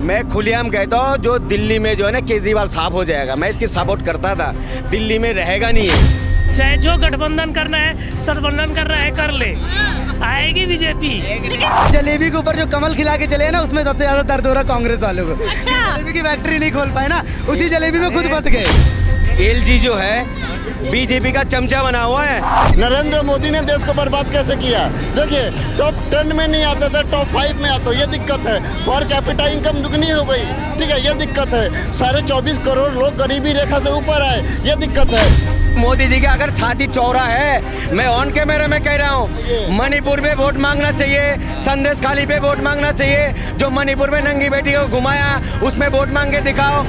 मैं खुलेआम कहता हूँ, जो दिल्ली में जो है ना केजरीवाल साफ हो जाएगा। मैं इसकी सपोर्ट करता था, दिल्ली में रहेगा नहीं है। चाहे जो गठबंधन करना है, सठबंधन करना है, कर ले, आएगी बीजेपी। जलेबी के ऊपर जो कमल खिला के चले ना, उसमें सबसे ज्यादा दर्द हो रहा कांग्रेस वालों को। जलेबी की फैक्ट्री नहीं खोल पाए ना, उसी जलेबी में खुद फंस गए। एलजी जो है बीजेपी का चमचा बना हुआ है। नरेंद्र मोदी ने देश को बर्बाद कैसे किया? देखिए, टॉप 10 में नहीं आते थे, टॉप 5 में आता। ये दिक्कत है। पर कैपिटा इनकम दुगनी हो गई, ठीक है, ये दिक्कत है। 24.5 करोड़ लोग गरीबी रेखा से ऊपर आए, ये दिक्कत है। मोदी जी का अगर छाती चौड़ा है, मैं ऑन कैमरे में कह रहा हूँ, मणिपुर में वोट मांगना चाहिए, संदेश खाली पे वोट मांगना चाहिए। जो मणिपुर में नंगी बेटी को घुमाया, उसमें वोट मांग के दिखाओ।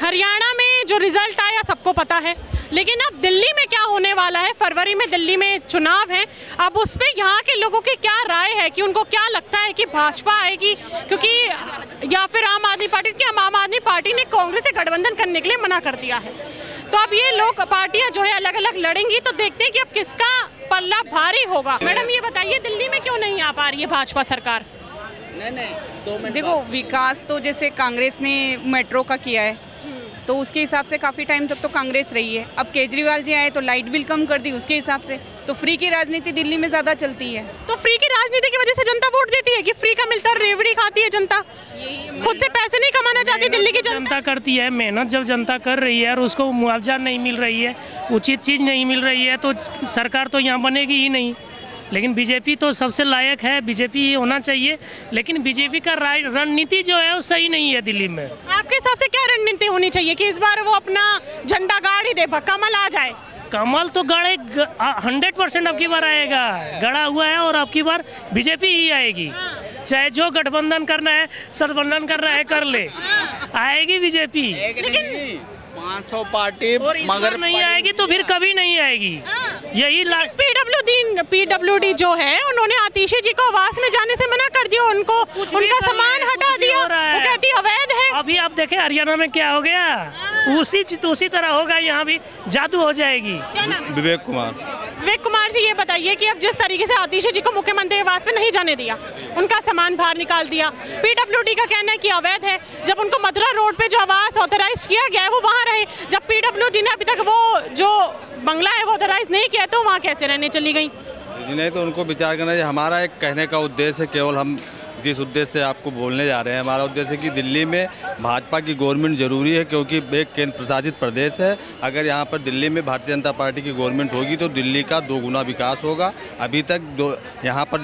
हरियाणा में जो रिजल्ट आया सबको पता है, लेकिन अब दिल्ली में क्या होने वाला है? फरवरी में दिल्ली में चुनाव है। अब उस पर यहाँ के लोगों की क्या राय है कि उनको क्या लगता है कि भाजपा आएगी, क्योंकि या फिर आम आदमी पार्टी, क्योंकि आम आदमी पार्टी ने कांग्रेस से गठबंधन करने के लिए मना कर दिया है। तो अब ये लोग पार्टियां जो है अलग अलग लड़ेंगी, तो देखते हैं कि अब किसका पल्ला भारी होगा। मैडम ये बताइए, दिल्ली में क्यों नहीं आ पा रही है भाजपा सरकार? नहीं, देखो, विकास तो जैसे कांग्रेस ने मेट्रो का किया है, तो उसके हिसाब से काफ़ी टाइम तक तो कांग्रेस रही है। अब केजरीवाल जी आए तो लाइट बिल कम कर दी, उसके हिसाब से तो फ्री की राजनीति दिल्ली में ज़्यादा चलती है। तो फ्री की राजनीति की वजह से जनता वोट देती है कि फ्री का मिलता है, रेवड़ी खाती है जनता, खुद से पैसे नहीं कमाना चाहती दिल्ली की जनता करती है मेहनत। जब जनता कर रही है और उसको मुआवजा नहीं मिल रही है, उचित चीज़ नहीं मिल रही है, तो सरकार तो यहाँ बनेगी ही नहीं। लेकिन बीजेपी तो सबसे लायक है, बीजेपी होना चाहिए। लेकिन बीजेपी का रणनीति जो है वो सही नहीं है दिल्ली में। आपके हिसाब से क्या रणनीति होनी चाहिए कि इस बार वो अपना झंडा गाड़ ही दे, कमल आ जाए? कमल तो गड़े 100% अब की बार आएगा, गड़ा हुआ है, और अब की बार बीजेपी ही आएगी। चाहे जो गठबंधन करना है, सठबंधन करना है, कर ले, आएगी बीजेपी। 500 पार्टी मगर नहीं आएगी तो फिर कभी नहीं आएगी। यही लास्ट पीडब्ल्यूडी जो है, उन्होंने आतिशी जी को आवास में जाने से मना कर दिया, उनको उनका सामान हटा दिया, वो कहती अवैध है। अभी आप देखें हरियाणा में क्या हो गया, उसी तरह होगा, यहाँ भी जादू हो जाएगी। विवेक कुमार। विवेक कुमार जी, ये बताइए कि अब जिस तरीके से आतिशी जी को मुख्यमंत्री आवास में नहीं जाने दिया, उनका सामान बाहर निकाल दिया, पीडब्ल्यूडी का कहना है कि अवैध है। जब उनको मथुरा रोड पे जो आवास ऑथराइज किया गया है वो वहाँ रहे, जब पीडब्ल्यूडी ने अभी तक वो जो बंगला है वो ऑथराइज नहीं किया, तो वहाँ कैसे रहने चली गई? जी नहीं, तो उनको विचार करना चाहिए। हमारा एक कहने का उद्देश्य है, केवल हम जिस उद्देश्य से आपको बोलने जा रहे हैं, हमारा उद्देश्य है कि दिल्ली में भाजपा की गवर्नमेंट जरूरी है, क्योंकि एक केंद्र प्रशासित प्रदेश है। अगर यहाँ पर दिल्ली में भारतीय जनता पार्टी की गवर्नमेंट होगी तो दिल्ली का 2 गुना विकास होगा। अभी तक यहाँ पर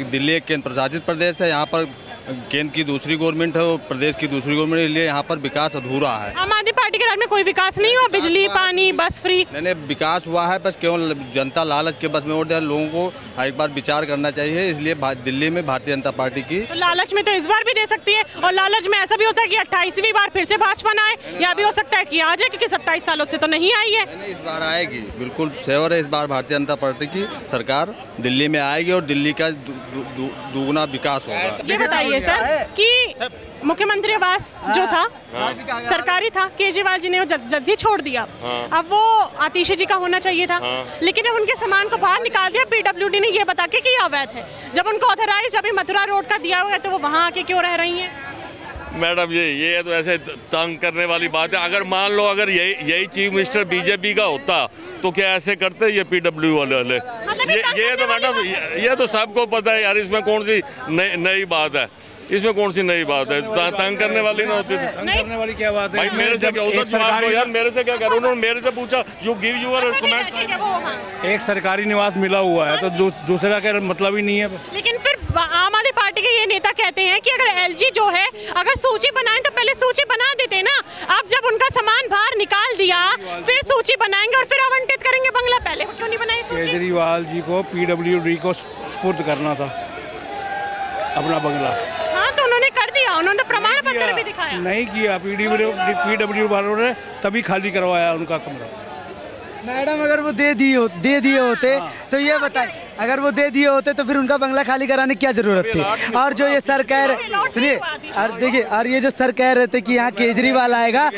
दिल्ली एक केंद्र प्रशासित प्रदेश है, यहाँ पर केंद्र की दूसरी गवर्नमेंट है और प्रदेश की दूसरी गवर्नमेंट, इसलिए यहाँ पर विकास अधूरा है। आम आदमी पार्टी के राज में कोई विकास नहीं हुआ, बिजली, पानी, बस फ्री? नहीं, विकास हुआ है, बस केवल जनता लालच के बस में वोट दिया। लोगों को एक बार विचार करना चाहिए, इसलिए दिल्ली में भारतीय जनता पार्टी की तो लालच में तो इस बार भी दे सकती है, और लालच में ऐसा भी होता है कि 28वीं बार फिर से भाजपा ना आए, या भी हो सकता है कि आ जाए, क्योंकि 27 सालों से तो नहीं आई है। नहीं, इस बार आएगी, बिल्कुल श्योर है। इस बार भारतीय जनता पार्टी की सरकार दिल्ली में आएगी और दिल्ली का दुगुना विकास होगा। ये बताइए सर कि मुख्यमंत्री आवास जो था सरकारी था, केजरीवाल जी ने वो जल्दी छोड़ दिया। अब वो आतिशी जी का होना चाहिए था, लेकिन उनके सामान को बाहर निकाल दिया पीडब्ल्यूडी ने, ये बता के कि ये अवैध है। जब उनको ऑथराइज अभी मथुरा रोड का दिया हुआ है, तो वो वहाँ आके क्यों रह रही हैं? मैडम, ये तो ऐसे तंग करने वाली बात है। अगर मान लो अगर यही चीफ मिनिस्टर बीजेपी का होता तो क्या ऐसे करते ये पीडब्ल्यू वाले? ये तो मैडम, ये तो सबको पता है यार, इसमें कौन सी नई बात है? इसमें कौन सी नई बात है? तंग करने वाली ना होती थी। तंग करने वाली क्या बात है? भाई मेरे से क्या होता यार, मेरे से क्या करो? उन्होंने मेरे से पूछा, यू गिव यूर कमेंट। एक सरकारी निवास मिला हुआ है तो दूसरा का मतलब ही नहीं है। लेकिन फिर आम आदमी पार्टी के ये नेता कहते हैं कि अगर एलजी जो है, अगर सूची बनाए तो पहले सूची बना देते ना। अब जब उनका सामान बाहर निकाल दिया, फिर सूची बनाएंगे और फिर आवंटित करेंगे बंगला, पहले क्यों नहीं बनाई सूची? केजरीवाल जी को पीडब्ल्यूडी को सुपुर्द करना था अपना बंगला। तो उन्होंने कर दिया, उन्होंने प्रमाण पत्र भी दिखाया। नहीं किया, पीडब्ल्यू वालों ने तभी खाली करवाया उनका कमरा। मैडम, अगर वो दे दिए होते तो ये बताएं अगर वो दे दिए होते तो फिर उनका बंगला खाली कराने की क्या जरूरत थी। और जो ये सर कह रहे, सुनिए, और देखिए, और ये जो सर कह रहे थे कि यहाँ केजरीवाल आएगा,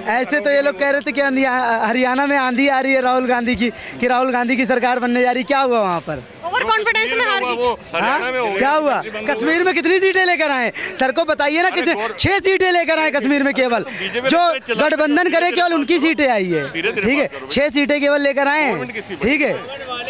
ऐसे तो ये लोग कह रहे थे कि हरियाणा में आंधी आ रही है राहुल गांधी की, कि राहुल गांधी की सरकार बनने जा रही। क्या हुआ वहाँ पर? ओवर कॉन्फिडेंस में हार गई। क्या हुआ? कश्मीर में कितनी सीटें लेकर आए? सर को बताइए ना, कितने 6 सीटें लेकर आए कश्मीर में केवल। जो गठबंधन करे केवल उनकी सीटें आई है, ठीक है, 6 सीटें केवल लेकर आए हैं, ठीक है।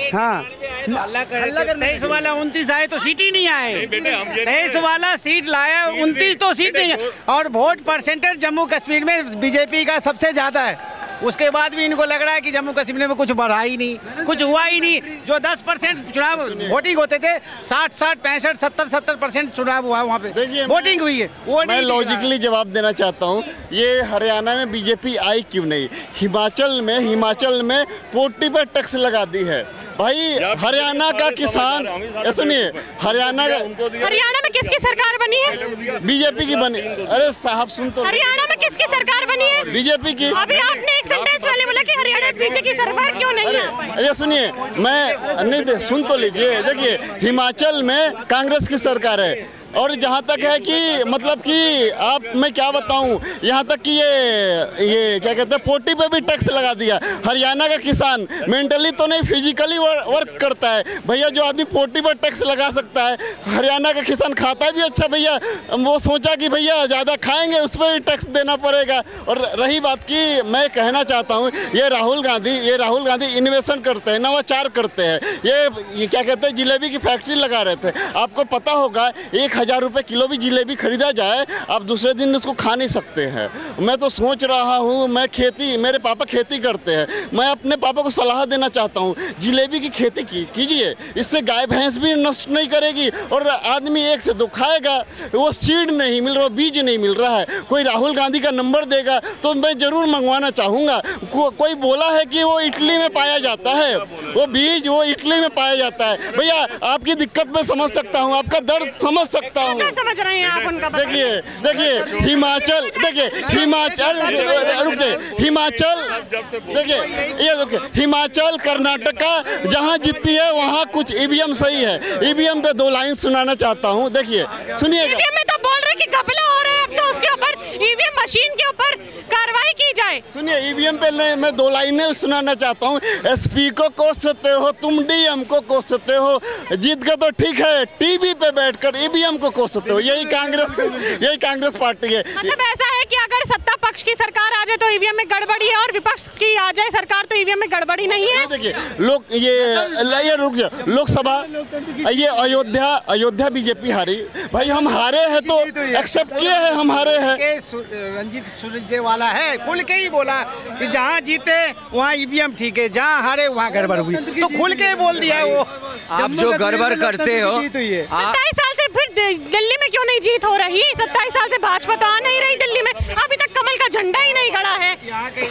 हाँ, 23 वाला 29 आए तो सीट ही नहीं आए। 23 वाला सीट लाया, 29 तो सीट नहीं है। और वोट परसेंटेज जम्मू कश्मीर में बीजेपी का सबसे ज्यादा है। उसके बाद भी इनको लग रहा है कि जम्मू कश्मीर में कुछ बढ़ा ही नहीं, कुछ हुआ ही नहीं। जो 10% चुनाव वोटिंग होते थे, 60, 65, 70% चुनाव हुआ वहाँ पे वोटिंग हुई है। वो मैं लॉजिकली जवाब देना चाहता हूँ, ये हरियाणा में बीजेपी आई क्यों नहीं? हिमाचल में पोटी पर टैक्स लगा दी है भाई। हरियाणा का किसान, सुनिए, हरियाणा में किसकी सरकार बनी है? बीजेपी की बनी। अरे साहब सुन तो, हरियाणा में किसकी सरकार बनी है? बीजेपी की। अभी आपने एक सेंटेंस वाले बोला कि हरियाणा में बीजेपी की सरकार क्यों नहीं है? अरे सुनिए, मैं नहीं, सुन तो लीजिए। देखिए, हिमाचल में कांग्रेस की सरकार है, और जहाँ तक है कि मतलब कि आप, मैं क्या बताऊँ, यहाँ तक कि ये क्या कहते हैं, पोटी पे भी टैक्स लगा दिया। हरियाणा का किसान मेंटली तो नहीं, फिजिकली वर्क करता है भैया। जो आदमी पोटी पर टैक्स लगा सकता है, हरियाणा का किसान खाता भी अच्छा भैया। वो सोचा कि भैया ज़्यादा खाएंगे, उस पर भी टैक्स देना पड़ेगा। और रही बात की, मैं कहना चाहता हूँ, ये राहुल गांधी इन्वेस्टमेंट करते हैं, नवाचार करते हैं। ये क्या कहते हैं, जिलेबी की फैक्ट्री लगा रहे थे। आपको पता होगा, 1000 रुपये किलो भी जिलेबी खरीदा जाए, आप दूसरे दिन उसको खा नहीं सकते हैं। मैं तो सोच रहा हूँ, मेरे पापा खेती करते हैं, मैं अपने पापा को सलाह देना चाहता हूँ, जिलेबी की खेती कीजिए। इससे गाय भैंस भी नष्ट नहीं करेगी और आदमी एक से 2 खाएगा। वो सीड नहीं मिल रहा, बीज नहीं मिल रहा है। कोई राहुल गांधी का नंबर देगा तो मैं ज़रूर मंगवाना चाहूँगा। कोई बोला है कि वो इटली में पाया जाता है, वो बीज वो इटली में पाया जाता है। भैया, आपकी दिक्कत मैं समझ सकता हूँ, आपका दर्द समझ सकता हूँ। समझ रहे हैं आप उनका? देखिए हिमाचल, हिमाचल कर्नाटका जहाँ जीतती है वहाँ कुछ ईवीएम सही है। ईवीएम पे 2 लाइन सुनाना चाहता हूँ, देखिए सुनिएगा। ईवीएम में तो बोल रहे कि घपला हो रहा है, अब तो उसके ऊपर ईवीएम मशीन के ऊपर कार्रवाई की जाए। सुनिए, ईवीएम पे मैं 2 लाइनें सुनाना चाहता हूँ। एसपी को कोसते हो तुम, डीएम को कोसते हो, जीत गए तो ठीक है, टीवी पे बैठकर ईवीएम को कोसते हो। यही कांग्रेस पार्टी है। मतलब ऐसा है कि अगर सत्ता पक्ष की सरकार आ जाए तो ईवीएम में गड़बड़ी है, और विपक्ष की आ जाए सरकार तो ईवीएम में गड़बड़ी नहीं है। देखिए, ये रुक जाओ, लोकसभा ये अयोध्या बीजेपी हारी भाई। हम हारे हैं तो एक्सेप्ट किए हैं, हम हारे हैं। रंजीत सुरजेवाला है, खुल के ही बोला कि जहाँ जीते वहाँ ईवीएम ठीक है, जहाँ हारे वहाँ गड़बड़ हुई, तो खुल के बोल दिया वो। आप जो गड़बड़ करते हो, 27 साल से फिर दिल्ली में क्यों नहीं जीत हो रही? 27 साल से भाजपा तो आ नहीं रही दिल्ली में, अभी तक कमल का झंडा ही नहीं गड़ा है।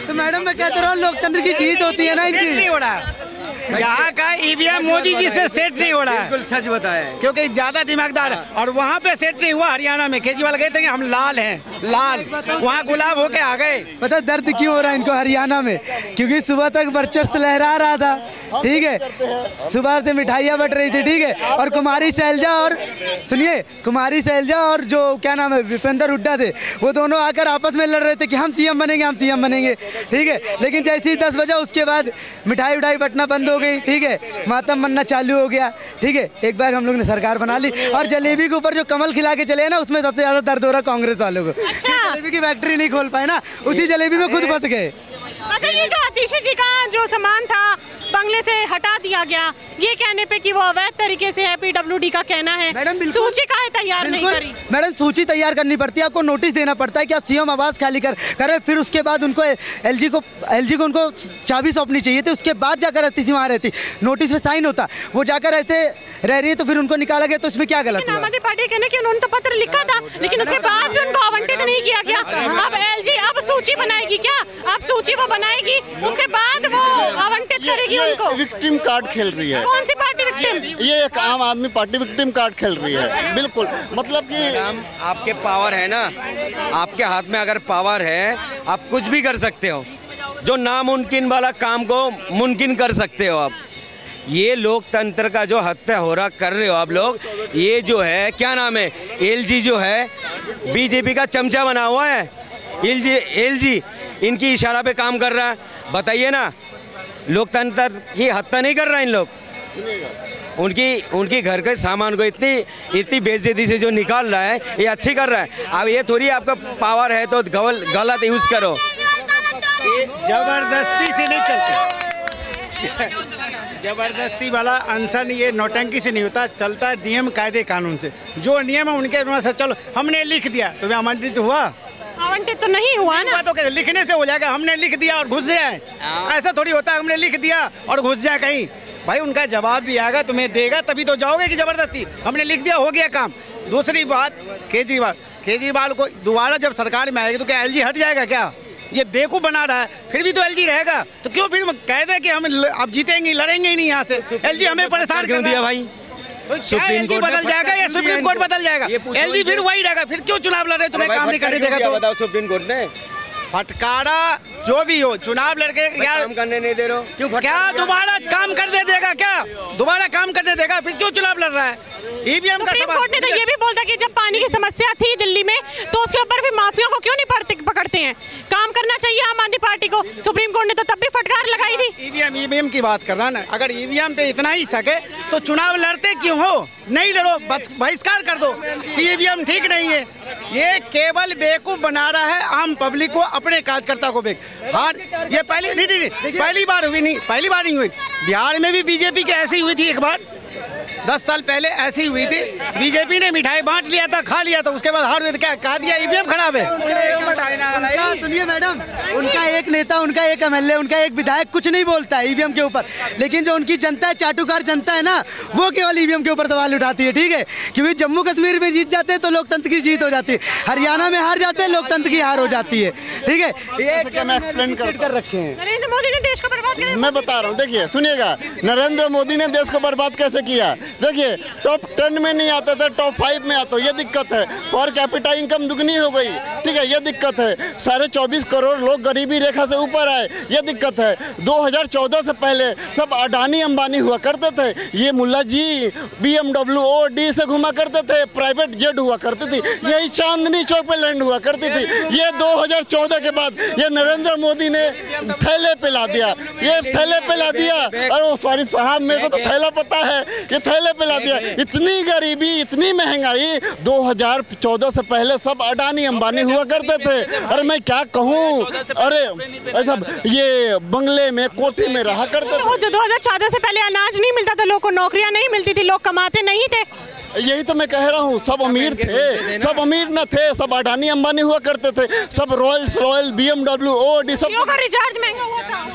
तो मैडम, मैं कहता रहा हूँ, लोकतंत्र की जीत होती है ना इनकी। नहीं हो रहा, यहाँ का ईवीएम मोदी जी से सेट नहीं हो रहा है। बिल्कुल सच बताया, क्योंकि ज्यादा दिमागदार है। और वहाँ पे सेट नहीं हुआ। हरियाणा में केजरीवाल गए थे कि हम लाल हैं, लाल, वहाँ गुलाब होके आ गए। पता दर्द क्यों हो रहा है इनको हरियाणा में? क्योंकि सुबह तक वर्चस्व लहरा रहा था, ठीक है, सुबह से मिठाइयाँ बट रही थी, ठीक है, और कुमारी शैलजा और जो क्या नाम है, भूपेंद्र हुड्डा थे, वो दोनों आकर आपस में लड़ रहे थे कि हम सीएम बनेंगे, ठीक है। लेकिन जैसे ही 10 बजा, उसके बाद मिठाई बटना बंद हो गई, ठीक है, मातम बनना चालू हो गया, ठीक है। एक बार हम लोग ने सरकार बना ली, और जलेबी के ऊपर जो कमल खिला के चले ना, उसमें सबसे ज्यादा दर्द हो रहा कांग्रेस वालों को। जलेबी की फैक्ट्री नहीं खोल पाए ना, उसी जलेबी में खुद फंस गए। अच्छा, ये जो आतिशी जी का जो सामान था बंगले से हटा दिया गया, ये कहने पे कि वो अवैध तरीके से है, पीडब्ल्यूडी का कहना है। मैडम, सूची काहे तैयार नहीं करी? मैडम, सूची तैयार करनी पड़ती है, आपको नोटिस देना पड़ता है कि आप सीएम आवास खाली करें, फिर उसके बाद उनको एलजी को उनको चाबी सौंपनी चाहिए थी, उसके बाद जाकर आतिशी वहाँ रहती, नोटिस पे साइन होता। वो जाकर ऐसे रह रही है तो फिर उनको निकाला गया, तो इसमें क्या गलत हुआ? आम आदमी पार्टी कहना कि उन्होंने तो पत्र लिखा था, लेकिन उसके बाद भी उनको आवंटित नहीं किया गया। अब एलजी अब सूची बनाएगी क्या? अब सूची वो बनाएगी, उसके बाद वो आवंटित करेगी उनको। विक्टिम कार्ड खेल रही है। कौन सी पार्टी विक्टिम? ये एक आम आदमी पार्टी विक्टिम कार्ड खेल रही है, बिल्कुल। मतलब कि आपके पावर है ना, आपके हाथ में अगर पावर है, आप कुछ भी कर सकते हो। जो नामुमकिन वाला काम को मुमकिन कर सकते हो आप। ये लोकतंत्र का जो हत्या हो रहा कर रहे हो आप लोग, ये जो है क्या नाम है, एलजी जो है बीजेपी का चमचा बना हुआ है। एलजी इनकी इशारा पे काम कर रहा है। बताइए ना, लोकतंत्र की हत्या नहीं कर रहा इन लोग। उनकी घर के सामान को इतनी बेइज्जती से जो निकाल रहा है, ये अच्छी कर रहा है। अब ये थोड़ी आपका पावर है तो गलत यूज़ करो। जबरदस्ती से नहीं चलती, जबरदस्ती वाला अनशन ये नौटंकी से नहीं होता, चलता नियम कायदे कानून से। जो नियम है उनके अनुसार चलो। हमने लिख दिया तो आमंत्रित हुआ, आवंटित तो नहीं हुआ ना। तो कहते लिखने से हो जाएगा, हमने लिख दिया और घुस जाए, ऐसा थोड़ी होता है। हमने लिख दिया और घुस जाए कहीं, भाई उनका जवाब भी आएगा, तुम्हें देगा तभी तो जाओगे कि जबरदस्ती। हमने लिख दिया, हो गया काम। दूसरी बात, केजरीवाल को दोबारा जब सरकार में आएगी तो क्या एलजी हट जाएगा क्या? ये बेवकूफ़ बना रहा है, फिर भी तो एलजी रहेगा। तो क्यों फिर कह दे कि हम अब जीतेंगे, लड़ेंगे ही नहीं यहाँ से। एलजी हमें परेशान क्यों दिया भाई? सुप्रीम कोर्ट बदल जाएगा या सुप्रीम कोर्ट बदल जाएगा, एलजी फिर वही रहेगा। फिर क्यों चुनाव लड़ रहे, तुम्हें काम नहीं करने देगा? तो बताओ, सुप्रीम कोर्ट ने फटकारा जो भी हो, चुनाव लड़के यार काम करने नहीं दे रहे हो, क्यों? क्या दोबारा काम करने देगा? क्या दोबारा काम करने देगा? फिर क्यों चुनाव लड़ रहा है? ईवीएम का सुप्रीम कोर्ट ने तो ये भी बोला कि जब पानी की समस्या थी दिल्ली में तो उसके ऊपर भी माफिया को क्यों नहीं पकड़ते हैं? काम करना चाहिए आम आदमी पार्टी को। सुप्रीम कोर्ट ने तो तब भी फटकार लगाई थी। ईवीएम की बात कर रहा ना, अगर ईवीएम पे इतना ही सके तो चुनाव लड़ते क्यों हो? नहीं लड़ो, बस बहिष्कार कर दो कि ईवीएम ठीक नहीं है। ये केवल बेवकूफ बना रहा है आम पब्लिक को, अपने कार्यकर्ता को ये पहली बार हुई नहीं, पहली बार नहीं हुई। बिहार में भी बीजेपी की ऐसी हुई थी एक बार, 10 साल पहले ऐसी हुई थी। बीजेपी ने मिठाई बांट लिया था, खा लिया था, उसके बाद हार हुए तो क्या कहा दिया ईवीएम खराब है। सुनिए मैडम, उनका एक नेता, उनका एक एमएलए, उनका एक विधायक कुछ नहीं बोलता है ईवीएम के ऊपर, लेकिन जो उनकी जनता है, चाटुकार जनता है ना, वो केवल ईवीएम के ऊपर सवाल उठाती है। ठीक है, क्योंकि जम्मू कश्मीर में जीत जाते हैं तो लोकतंत्र की जीत हो जाती है, हरियाणा में हार जाते हैं लोकतंत्र की हार हो जाती है। ठीक है, ये मैं एक्सप्लेन कर रखे हैं। नरेंद्र मोदी ने देश को बर्बाद किया। मैं बता रहा हूँ, देखिए सुनिएगा, नरेंद्र मोदी ने देश को बर्बाद कैसे किया। देखिए, टॉप 10 में नहीं आते थे, टॉप 5 में आते, ये दिक्कत है। पर कैपिटा इनकम दुगनी हो गई, ठीक है, ये दिक्कत है। 24.5 करोड़ लोग गरीबी रेखा से ऊपर आए, ये दिक्कत है। 2014 से पहले सब अडानी अंबानी हुआ करते थे, ये मुल्ला जी BMW OD से घुमा करते थे, प्राइवेट जेट हुआ करती थी, यही चांदनी चौक पे लैंड हुआ करती थी। ये 2014 के बाद ये नरेंद्र मोदी ने थैले पे ला दिया, ये थैले पे ला दिया। अरे सॉरी साहब, मेरे को तो थैला पता है, ये थैले पे ला दिया। इतनी गरीबी, इतनी महंगाई, 2014 से पहले सब अडानी अंबानी हुआ करते थे। अरे मैं क्या कहूँ, अरे सब ये बंगले में, कोठी में रहा करते थे। 2014 से पहले अनाज नहीं मिलता था, लोगों को नौकरियां नहीं मिलती थी, लोग कमाते नहीं थे। यही तो मैं कह रहा हूँ, सब अमीर थे, सब अमीर न थे, सब अडानी अंबानी हुआ करते थे, सब रॉयल BMW OD सब का रिचार्ज महंगा हुआ था।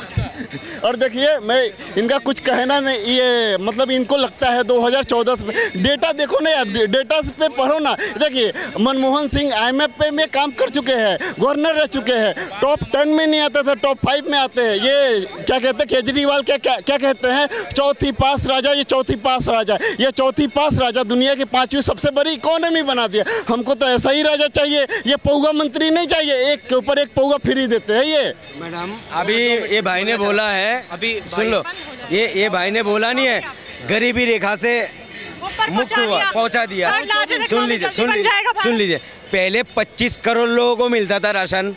और देखिए, मैं इनका कुछ कहना नहीं, ये मतलब इनको लगता है 2014 से। डेटा देखो ना यार, डेटा पे पढ़ो ना। देखिए, मनमोहन सिंह IMF पे में काम कर चुके हैं, गवर्नर रह चुके हैं, टॉप 10 में नहीं आते थे, टॉप 5 में आते हैं। ये क्या कहते हैं केजरीवाल, क्या कहते हैं, चौथी पास राजा, ये चौथी पास राजा, ये चौथी पास राजा दुनिया की 5वीं सबसे बड़ी इकोनॉमी बना दिया। हमको तो ऐसा ही राजा चाहिए, ये पौगा मंत्री नहीं चाहिए, एक के ऊपर एक पौगा फ्री देते हैं। ये मैडम अभी ये भाई ने बोला है, अभी सुन लो, ये भाई ने बोला नहीं है गरीबी रेखा से मुक्त हुआ, पहुंचा दिया। सुन लीजिए, पहले 25 करोड़ लोगों को मिलता था राशन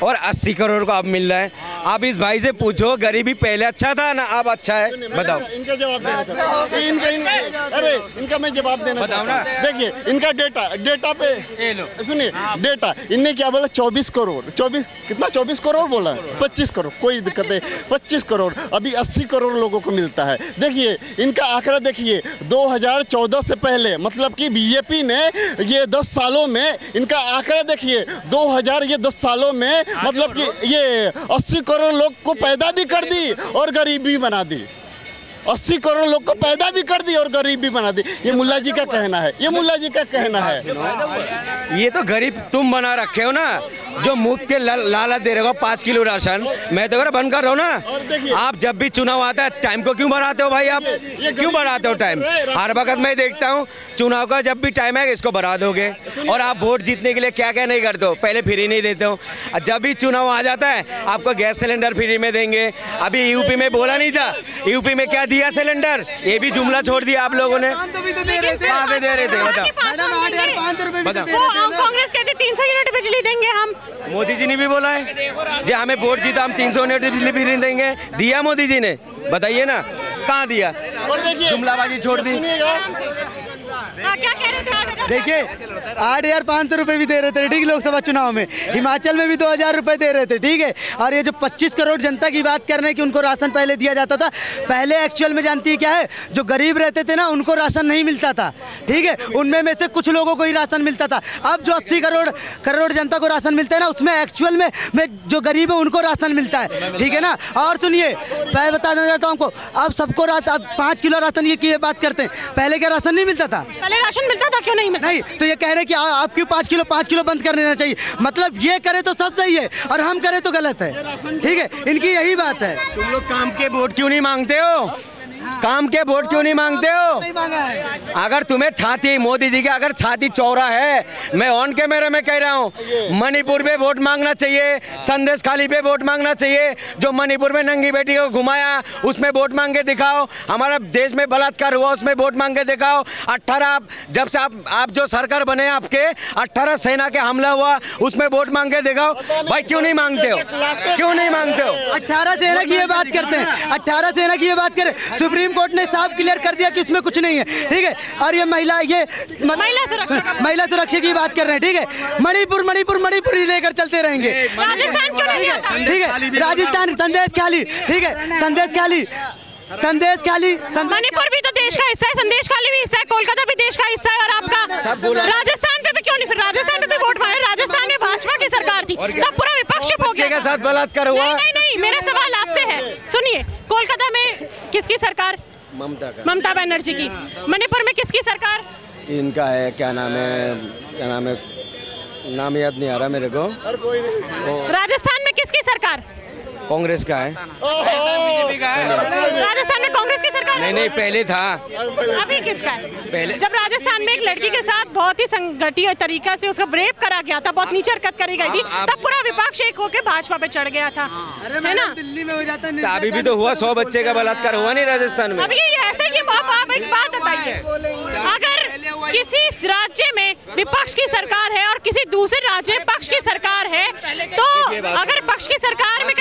और 80 करोड़ को अब मिल रहा है। आप इस भाई से पूछो, गरीबी पहले अच्छा था ना अब अच्छा है, बताओ। इनका जवाब देना, अरे इनका मैं जवाब देना बताओ ना। देखिए, इनका डेटा पे सुनिए, डेटा इनने क्या बोला, 24 करोड़, 24 करोड़ बोला, 25 करोड़, कोई दिक्कत नहीं, 25 करोड़, अभी 80 करोड़ लोगों को मिलता है। देखिए इनका आंकड़ा देखिए, 2014 से पहले, मतलब कि बीजेपी ने ये 10 सालों में इनका आंकड़ा देखिए, 10 सालों में मतलब कि ये 80 करोड़ लोग को पैदा भी कर दी और गरीबी बना दी। 80 करोड़ लोग को पैदा भी कर दी और गरीबी बना दी। ये मुल्ला जी का कहना है, ये मुल्ला जी का कहना है। ये तो गरीब तुम बना रखे हो ना, जो मुफ्त के लालच दे रहे हो 5 किलो राशन, मैं तो बंद कर रहा हूँ ना। आप जब भी चुनाव आता है टाइम को क्यों बढ़ाते हो भाई? आप क्यों बढ़ाते हो टाइम? हर वक्त मैं देखता हूँ चुनाव का जब भी टाइम है इसको बढ़ा दोगे, और आप वोट जीतने के लिए क्या क्या नहीं करते हो। पहले फ्री नहीं देते हो, जब भी चुनाव आ जाता है आपको गैस सिलेंडर फ्री में देंगे। अभी यूपी में बोला नहीं था, यूपी में क्या दिया सिलेंडर, ये भी जुमला छोड़ दिया आप लोगों ने। कहाँ से दे रहे थे बताओ? कांग्रेस कहती 300 यूनिट बिजली देंगे हम। मोदी जी ने भी बोला है जो हमें वोट जीता हम 300 यूनिट बिजली फ्री देंगे। दिया मोदी जी ने? बताइए ना कहाँ दिया? और देखिए जुमलाबाजी छोड़ दी। क्या कह रहे थे? देखिए 8,500 रुपये भी दे रहे थे, ठीक, लोकसभा चुनाव में। हिमाचल में भी 2,000 रुपये दे रहे थे, ठीक है। और ये जो 25 करोड़ जनता की बात कर रहे हैं कि उनको राशन पहले दिया जाता था, पहले एक्चुअल में जानती है क्या है, जो गरीब रहते थे ना उनको राशन नहीं मिलता था, ठीक है। उनमें में से कुछ लोगों को ही राशन मिलता था। अब जो 80 करोड़ जनता को राशन मिलता है ना, उसमें एक्चुअल में जो गरीब है उनको राशन मिलता है, ठीक है ना। और सुनिए, मैं बता देना चाहता हूँ आपको, अब सबको अब 5 किलो राशन ये बात करते हैं, पहले क्या राशन नहीं मिलता था? पहले राशन मिलता था, क्यों नहीं मिलता? नहीं, तो ये कह रहे हैं कि आप क्यों 5 किलो बंद कर देना चाहिए। मतलब ये करे तो सब सही है और हम करे तो गलत है, ठीक है। इनकी यही बात है। तुम लोग काम के वोट क्यों नहीं मांगते हो? काम के वोट क्यों नहीं मांगते हो? नहीं मांगा है। अगर तुम्हें छाती, मोदी जी की अगर छाती चौड़ा है, मैं ऑन कैमरे में कह रहा हूँ, मणिपुर में वोट मांगना चाहिए, संदेश खाली पे वोट मांगना चाहिए। जो मणिपुर में नंगी बेटी को घुमाया उसमें वोट मांग के दिखाओ। हमारा देश में बलात्कार हुआ उसमें वोट मांग के दिखाओ। 18 जब से आप जो सरकार बने आपके 18 सेना के हमला हुआ उसमें वोट मांग के दिखाओ। भाई क्यों नहीं मांगते हो? क्यों नहीं मांगते हो? 18 सेना की ये बात करते हैं, 18 सेना की ये बात करें। सुप्रीम कोर्ट ने साफ क्लियर कर दिया कि उसमें कुछ नहीं है, ठीक है। और ये महिला सुरक्षा की बात कर रहे हैं, ठीक है। मणिपुर ही लेकर चलते रहेंगे। राजस्थान क्यों नहीं आता? ठीक है, राजस्थान संदेश खाली, ठीक है, संदेश खाली। मणिपुर भी तो देश का हिस्सा है, संदेश खाली भी हिस्सा है, कोलकाता भी देश का हिस्सा है। और आपका राजस्थान पे भी क्यों नहीं? फिर राजस्थान पे भी वोट मारे। राजस्थान में भाजपा की सरकार थी, तब पूरा विपक्ष चुप हो गया। के साथ बलात्कार हुआ। नहीं, मेरा सवाल आपसे है, सुनिए। कोलकाता में किसकी सरकार? ममता बनर्जी की। मणिपुर में किसकी सरकार? इनका है, क्या नाम है, नाम याद नहीं आ रहा मेरे को। राजस्थान में किसकी सरकार? कांग्रेस का है। राजस्थान में कांग्रेस की सरकार? नहीं, पहले था। अभी किसका है? पहले जब राजस्थान में एक लड़की के साथ बहुत ही संगठित तरीका से उसका रेप करा गया था, बहुत नीच हरकत करी गई थी, तब पूरा विपक्ष एक होकर भाजपा पे चढ़ गया था, है ना? दिल्ली में हो जाता है, अभी भी तो हुआ, 100 बच्चे का बलात्कार हुआ नहीं राजस्थान में? अभी ऐसे कि आप एक बात बताइए, अगर किसी राज्य में विपक्ष की सरकार है और किसी दूसरे राज्य में पक्ष की सरकार है, तो अगर पक्ष की सरकार में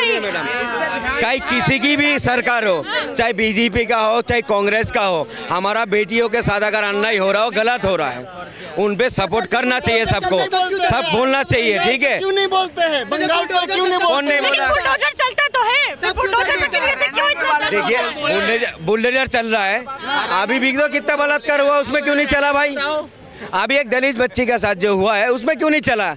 कहीं किसी की भी सरकार हो, चाहे बीजेपी का हो चाहे कांग्रेस का हो, हमारा बेटियों के साथ अगर अन्याय हो रहा हो, गलत हो रहा है, उन पे सपोर्ट करना चाहिए सबको, सब बोलना चाहिए, ठीक है। क्यों नहीं बोलते हैं? बंगाल में क्यों नहीं कौन नहीं बोलते? बोला? बुलडोजर चलता तो है, तो बुलडोजर की वजह से क्यों इतना? देखिए बुलडोजर चल रहा है, अभी भी तो कितना बलात्कार हुआ उसमें क्यों नहीं चला भाई? अभी एक दलित बच्ची के साथ जो हुआ है उसमें क्यों नहीं चला?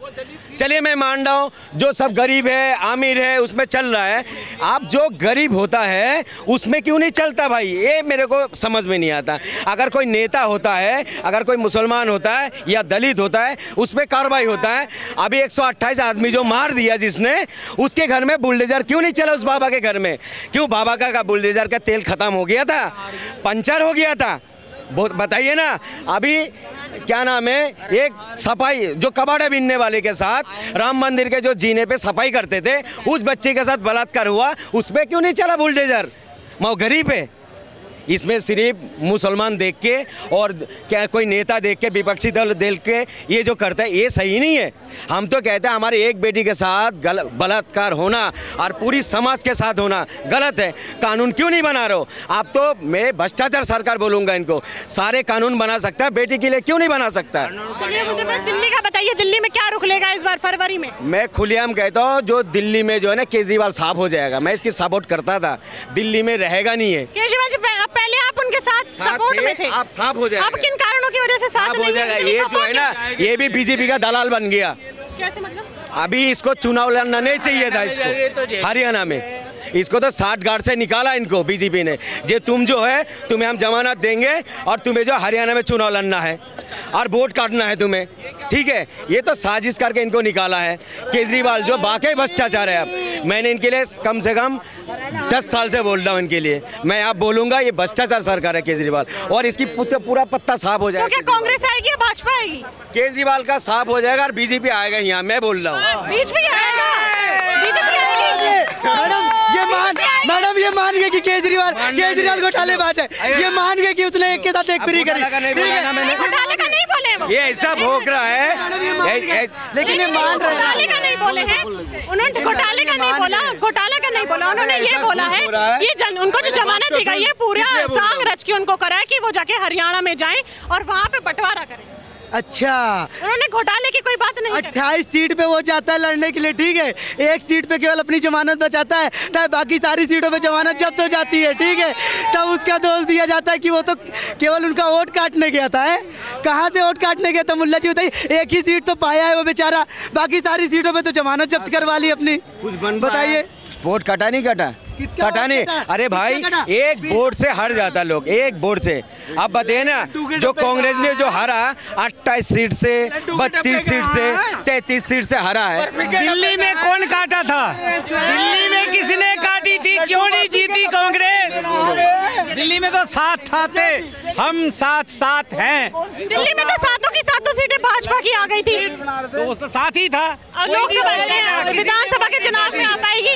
चलिए मैं मान रहा हूँ जो सब गरीब है अमीर है उसमें चल रहा है, आप जो गरीब होता है उसमें क्यों नहीं चलता भाई? ये मेरे को समझ में नहीं आता। अगर कोई नेता होता है, अगर कोई मुसलमान होता है या दलित होता है, उसमें कार्रवाई होता है। अभी 128 आदमी जो मार दिया जिसने, उसके घर में बुलडोजर क्यों नहीं चला? उस बाबा के घर में क्यों? बाबा का बुलडोजर का तेल खत्म हो गया था, पंचर हो गया था, बताइए ना। अभी क्या नाम है, एक सफाई जो कबाड़े बीनने वाले के साथ राम मंदिर के जो जीने पे सफाई करते थे, उस बच्चे के साथ बलात्कार हुआ, उस पे क्यों नहीं चला बुलडोजर? वो गरीब है। इसमें सिर्फ मुसलमान देख के और क्या कोई नेता देख के, विपक्षी दल देख के ये जो करता है ये सही नहीं है। हम तो कहते हैं हमारे एक बेटी के साथ बलात्कार होना और पूरी समाज के साथ होना गलत है। कानून क्यों नहीं बना रहे हो आप? तो मैं भ्रष्टाचार सरकार बोलूँगा इनको। सारे कानून बना सकता है, बेटी के लिए क्यों नहीं बना सकता? चलिए मुझे दिल्ली का बताइए, दिल्ली में क्या रुख लेगा इस बार फरवरी में? मैं खुलेआम कहता हूँ जो दिल्ली में जो है ना केजरीवाल साफ हो जाएगा। मैं इसकी सपोर्ट करता था, दिल्ली में रहेगा नहीं है केजरीवाल जी। पहले आप उनके साथ सपोर्ट में थे, आप साफ हो जाएगा। अब किन कारणों की वजह से साथ हो जाएगा? ये जो है ना, ये भी बीजेपी का दलाल बन गया। कैसे मतलब? अभी इसको चुनाव लड़ना नहीं चाहिए था इसको हरियाणा में। इसको तो 60 गार्ड से निकाला इनको बीजेपी ने। जे तुम जो है तुम्हें हम जमानत देंगे और तुम्हें जो हरियाणा में चुनाव लड़ना है और वोट काटना है तुम्हें, ठीक है। ये तो साजिश करके इनको निकाला है केजरीवाल, जो वाकई भ्रष्टाचार है। अब मैंने इनके लिए कम से कम 10 साल से बोल रहा हूँ इनके लिए, मैं आप बोलूँगा ये भ्रष्टाचार सरकार है केजरीवाल, और इसकी पूरा पत्ता साफ हो जाएगा। तो क्या कांग्रेस आएगी या भाजपा आएगी? केजरीवाल का साफ हो जाएगा और बीजेपी आएगा यहाँ, मैं बोल रहा हूँ। बीजेपी आएगा, बीजेपी आएगी। मैडम ये मान गए कि केजरीवाल घोटालेबाज है, ये मान गए कि उसने एक के साथ एक फ्री करी, घोटाले का नहीं बोले वो। ये ऐसा भोग रहा है, लेकिन ये मान रहे घोटाले का नहीं बोले हैं, उन्होंने घोटाले का नहीं बोला, घोटाला का नहीं बोला, उन्होंने ये बोला है कि उनको जो जमानत दी गई है पूरा सांग रच के उनको करा है कि वो जाके हरियाणा में जाएं और वहाँ पे बंटवारा करें। अच्छा, उन्होंने घोटाले की कोई बात नहीं 28 सीट पे वो जाता है लड़ने के लिए, ठीक है। एक सीट पे केवल अपनी जमानत बचाता है, तब बाकी सारी सीटों पे जमानत जब्त हो जाती है, ठीक है। तब उसका दोष दिया जाता है कि वो तो केवल उनका वोट काटने गया था। कहाँ से वोट काटने गया था मुल्ला जी बताइए? एक ही सीट तो पाया है वो बेचारा, बाकी सारी सीटों पे तो जमानत जब्त करवा ली अपनी। कुछ बन बताइए, वोट कटा नहीं कटा? कटा नहीं। अरे भाई एक वोट से हार जाता लोग, एक वोट से। अब बताइए ना, जो कांग्रेस ने जो हारा 28 सीट से, 32 सीट से, 33 सीट से हारा है। दिल्ली में कौन काटा था? दिल्ली में किसने काटी थी? क्यों नहीं जीती कांग्रेस? दिल्ली में तो साथ थे, हम साथ हैं। दिल्ली में तो सातों की सातों सीटें भाजपा की आ गई थी, तो वो तो साथ ही था। लोकसभा विधानसभा के चुनाव में आ पाएगी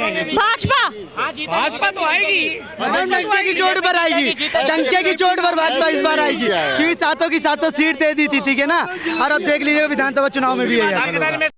भाजपा तो आएगी, डंके की चोट पर आएगी, डंके की चोट पर भाजपा इस बार आएगी, क्योंकि सातों की सातों सीट दे दी थी, ठीक है ना। और अब देख लीजिए विधानसभा चुनाव में भी है।